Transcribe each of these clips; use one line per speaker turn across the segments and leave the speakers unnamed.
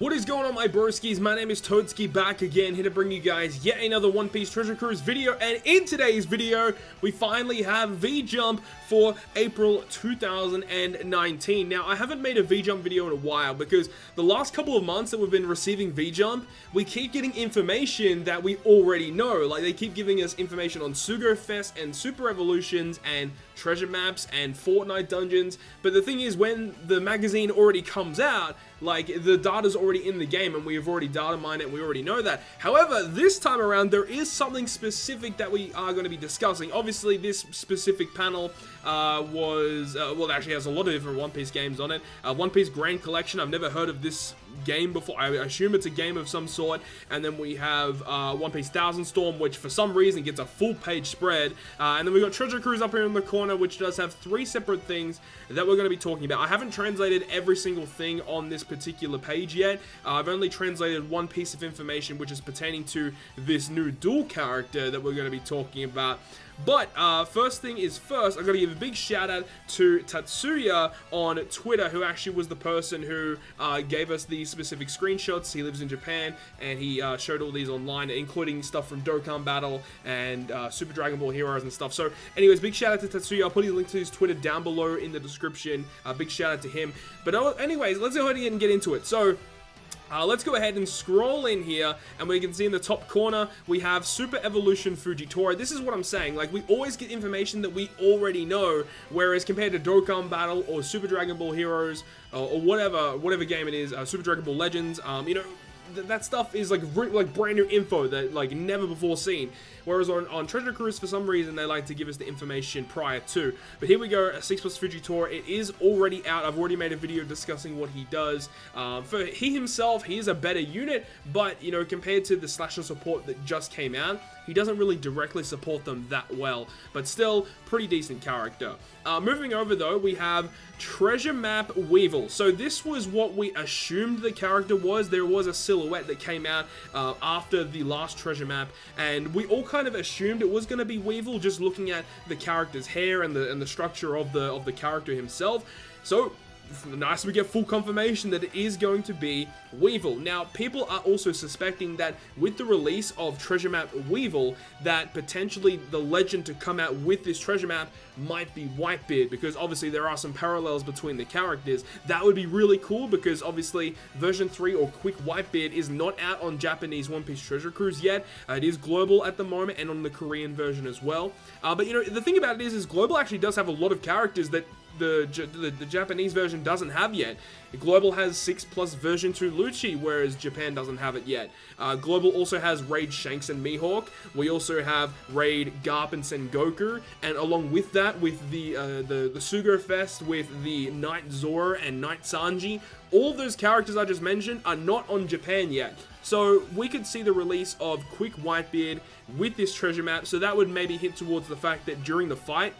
What is going on, my broskiis? My name is Toadskii, back again, here to bring you guys yet another One Piece Treasure Cruise video. And in today's video, we finally have VJUMP for April 2019. Now, I haven't made a VJUMP video in a while because the last couple of months that we've been receiving VJUMP, we keep getting information that we already know. Like, they keep giving us information on Sugo Fest and Super Evolutions and treasure maps and Fortnite dungeons. But the thing is, when the magazine already comes out, like, the data's already in the game and we have already data mined it and we already know that. However, this time around, there is something specific that we are going to be discussing. Obviously, this specific panel well, it actually has a lot of different One Piece games on it. One Piece Grand Collection, I've never heard of this game before. I assume it's a game of some sort. And then we have One Piece Thousand Storm, which for some reason gets a full page spread. And then we got Treasure Cruise up here in the corner, which does have 3 separate things that we're going to be talking about. I haven't translated every single thing on this particular page yet. I've only translated one piece of information, which is pertaining to this new dual character that we're going to be talking about. But first thing is first, I've got to give a big shout out to Tatsuya on Twitter, who actually was the person who gave us these specific screenshots. He lives in Japan, and he showed all these online, including stuff from Dokkan Battle and Super Dragon Ball Heroes and stuff. So anyways, big shout out to Tatsuya. I'll put a link to his Twitter down below in the description. Big shout out to him. But anyways, let's go ahead and get into it. So let's go ahead and scroll in here, and we can see in the top corner, we have Super Evolution Fujitora. This is what I'm saying. Like, we always get information that we already know, whereas compared to Dokkan Battle or Super Dragon Ball Heroes, or whatever game it is, Super Dragon Ball Legends, you know, that stuff is like brand new info that like never before seen. Whereas on Treasure Cruise, for some reason, they like to give us the information prior to. But here we go, 6 plus Fujitora. It is already out. I've already made a video discussing what he does. For he himself, he is a better unit, but, you know, compared to the Slasher support that just came out, he doesn't really directly support them that well. But still, pretty decent character. Moving over, though, we have Treasure Map WEEVIL. So this was what we assumed the character was. There was a silhouette that came out after the last treasure map, and we all kind of assumed it was going to be WEEVIL, just looking at the character's hair and the structure of the character himself. So nice, we get full confirmation that it is going to be WEEVIL. Now, people are also suspecting that with the release of Treasure Map WEEVIL, that potentially the legend to come out with this treasure map might be Whitebeard, because obviously there are some parallels between the characters. That would be really cool, because obviously version 3 or Quick Whitebeard is not out on Japanese One Piece Treasure Cruise yet. It is global at the moment and on the Korean version as well. But you know, the thing about it is global actually does have a lot of characters that the Japanese version doesn't have yet. Global has 6 plus version 2 Lucci, whereas Japan doesn't have it yet. Global also has Raid Shanks and Mihawk. We also have Raid Garp and Sengoku, and along with that, with the Sugo Fest, with the Knight Zora and Knight Sanji, all of those characters I just mentioned are not on Japan yet. So we could see the release of Quick Whitebeard with this treasure map, so that would maybe hint towards the fact that during the fight,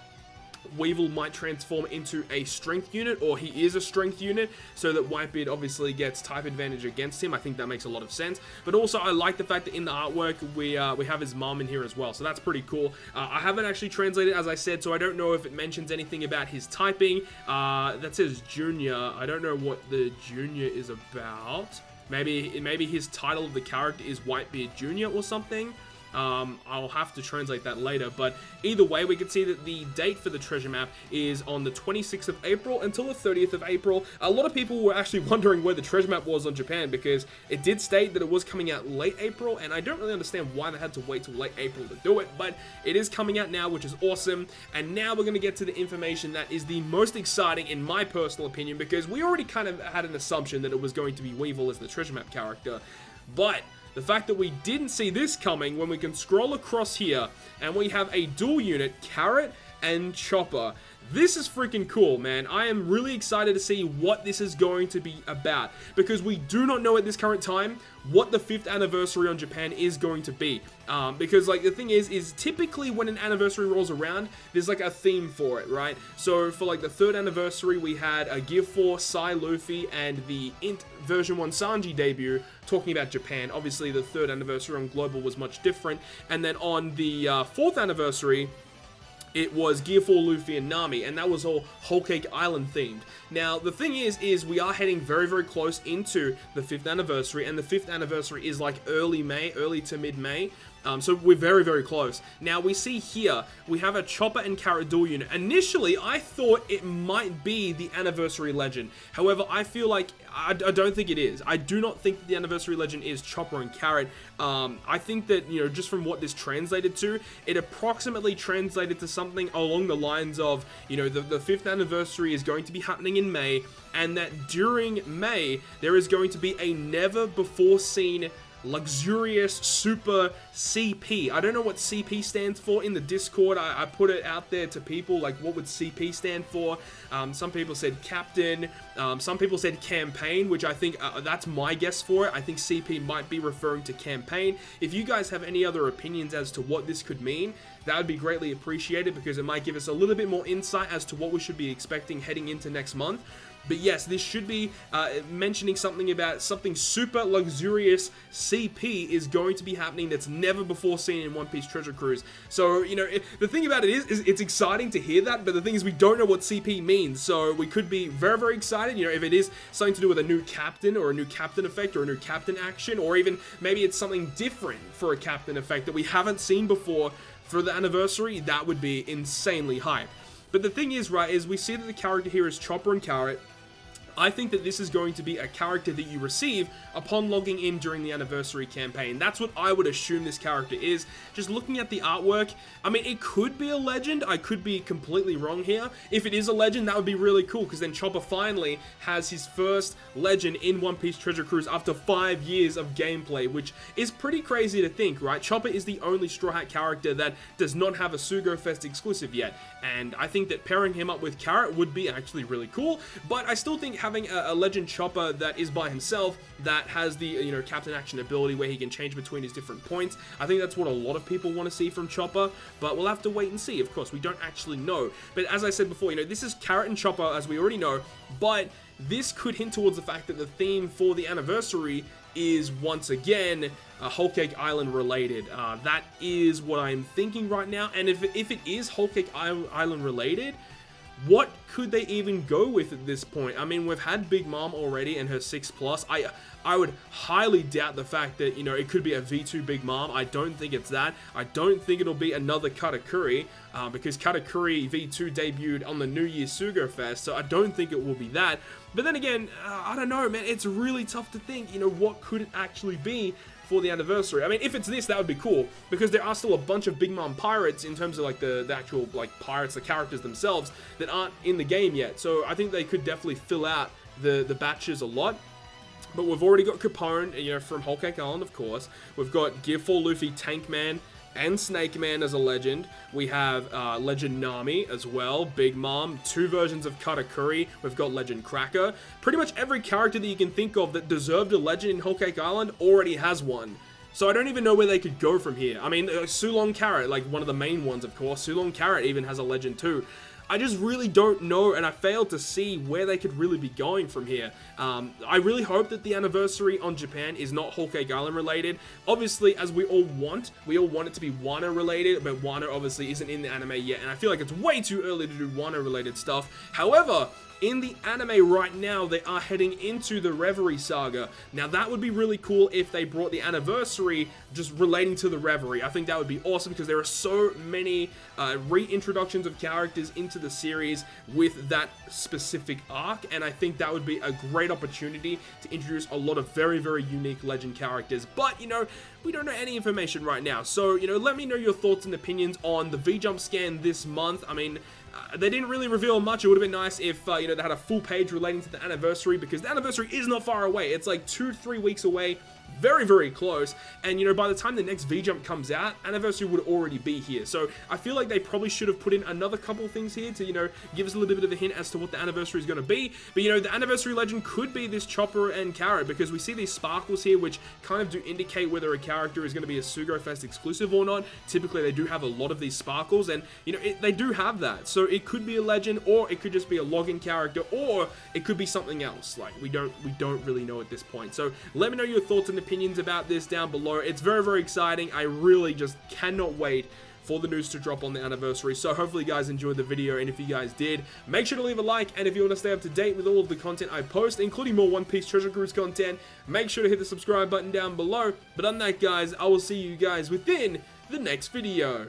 WEEVIL might transform into a strength unit, or he is a strength unit, so that Whitebeard obviously gets type advantage against him. I think that makes a lot of sense. But also, I like the fact that in the artwork, we have his mom in here as well, so that's pretty cool. I haven't actually translated, as I said, so I don't know if it mentions anything about his typing. That says Junior. I don't know what the Junior is about. Maybe his title of the character is Whitebeard Junior or something. I'll have to translate that later, but either way, we can see that the date for the treasure map is on the 26th of April until the 30th of April. A lot of people were actually wondering where the treasure map was on Japan, because it did state that it was coming out late April, and I don't really understand why they had to wait till late April to do it, but it is coming out now, which is awesome. And now we're going to get to the information that is the most exciting, in my personal opinion, because we already kind of had an assumption that it was going to be WEEVIL as the treasure map character, but the fact that we didn't see this coming, when we can scroll across here and we have a dual unit, Carrot and Chopper. This is freaking cool, man. I am really excited to see what this is going to be about, because we do not know at this current time what the 5th anniversary on Japan is going to be. Because, like, the thing is typically when an anniversary rolls around, there's like a theme for it, right? So for like the 3rd anniversary, we had a Gear 4 Sai Luffy and the Int version 1 Sanji debut, talking about Japan. Obviously, the 3rd anniversary on Global was much different. And then on the 4th anniversary, it was Gear 4 Luffy and Nami, and that was all Whole Cake Island themed. Now, the thing is we are heading very, very close into the 5th anniversary, and the 5th anniversary is like early to mid-May. So we're very, very close. Now, we see here, we have a Chopper and Carrot dual unit. Initially, I thought it might be the Anniversary Legend. However, I feel like, I don't think it is. I do not think that the Anniversary Legend is Chopper and Carrot. I think that, you know, just from what this translated to, it approximately translated to something along the lines of, you know, the 5th anniversary is going to be happening in May, and that during May, there is going to be a never-before-seen luxurious super CP. I don't know what CP stands for in the Discord. I put it out there to people, like, what would CP stand for? Some people said captain, some people said campaign, which I think that's my guess for it. I think CP might be referring to campaign. If you guys have any other opinions as to what this could mean, that would be greatly appreciated, because it might give us a little bit more insight as to what we should be expecting heading into next month. But yes, this should be mentioning something about something super luxurious CP is going to be happening that's never before seen in One Piece Treasure Cruise. So, you know, the thing about it is it's exciting to hear that, but the thing is we don't know what CP means. So we could be very, very excited, you know, if it is something to do with a new captain or a new captain effect or a new captain action, or even maybe it's something different for a captain effect that we haven't seen before for the anniversary. That would be insanely hype. But the thing is, right, is we see that the character here is Chopper and Carrot. I think that this is going to be a character that you receive upon logging in during the anniversary campaign. That's what I would assume this character is. Just looking at the artwork, I mean, it could be a legend. I could be completely wrong here. If it is a legend, that would be really cool, because then Chopper finally has his first legend in One Piece Treasure Cruise after 5 years of gameplay, which is pretty crazy to think, right? Chopper is the only Straw Hat character that does not have a Sugo Fest exclusive yet, and I think that pairing him up with Carrot would be actually really cool, but I still think having a legend Chopper that is by himself, that has the, you know, captain action ability where he can change between his different points, I think that's what a lot of people want to see from Chopper, but we'll have to wait and see. Of course, we don't actually know, but as I said before, you know, this is Carrot and Chopper, as we already know, but this could hint towards the fact that the theme for the anniversary is once again Whole Cake Island related. That is what I'm thinking right now, and if it is Whole Cake Island related, what could they even go with at this point? I mean, we've had Big Mom already and her 6+. I would highly doubt the fact that, you know, it could be a V2 Big Mom. I don't think it's that. I don't think it'll be another Katakuri, because Katakuri V2 debuted on the New Year's Sugo Fest, so I don't think it will be that. But then again, I don't know, man. It's really tough to think, you know, what could it actually be for the anniversary. I mean, if it's this, that would be cool, because there are still a bunch of Big Mom pirates in terms of like the actual like pirates, the characters themselves, that aren't in the game yet. So I think they could definitely fill out the batches a lot. But we've already got Capone, you know, from Whole Cake Island, of course. We've got Gear 4 Luffy, Tank Man, and Snake Man as a legend. We have Legend Nami as well, Big Mom, 2 versions of Katakuri. We've got Legend Cracker. Pretty much every character that you can think of that deserved a legend in Whole Cake Island already has one. So I don't even know where they could go from here. I mean, Sulong Carrot, like one of the main ones, of course. Sulong Carrot even has a legend too. I just really don't know, and I failed to see where they could really be going from here. I really hope that the anniversary on Japan is not Whole Cake Island related. Obviously, as we all want it to be Wano related, but Wano obviously isn't in the anime yet, and I feel like it's way too early to do Wano related stuff. However, in the anime right now, they are heading into the Reverie Saga. Now, that would be really cool if they brought the anniversary just relating to the Reverie. I think that would be awesome, because there are so many reintroductions of characters into the series with that specific arc, and I think that would be a great opportunity to introduce a lot of very, very unique legend characters. But, you know, we don't know any information right now. So, you know, let me know your thoughts and opinions on the VJUMP scan this month. I mean, they didn't really reveal much. It would have been nice if, you know, they had a full page relating to the anniversary, because the anniversary is not far away. It's like 2 to 3 weeks away. Very, very close. And, you know, by the time the next VJUMP comes out, anniversary would already be here. So I feel like they probably should have put in another couple things here to, you know, give us a little bit of a hint as to what the anniversary is going to be. But, you know, the anniversary legend could be this Chopper and Carrot, because we see these sparkles here, which kind of do indicate whether a character is going to be a Sugo Fest exclusive or not. Typically, they do have a lot of these sparkles, and, you know, they do have that. So it could be a legend, or it could just be a login character, or it could be something else. Like, we don't really know at this point. So let me know your thoughts and opinions about this down below. It's very, very exciting. I really just cannot wait for the news to drop on the anniversary. So hopefully you guys enjoyed the video, and if you guys did, make sure to leave a like, and if you want to stay up to date with all of the content I post, including more One Piece Treasure Cruise content, make sure to hit the subscribe button down below. But other than that, guys, I will see you guys within the next video.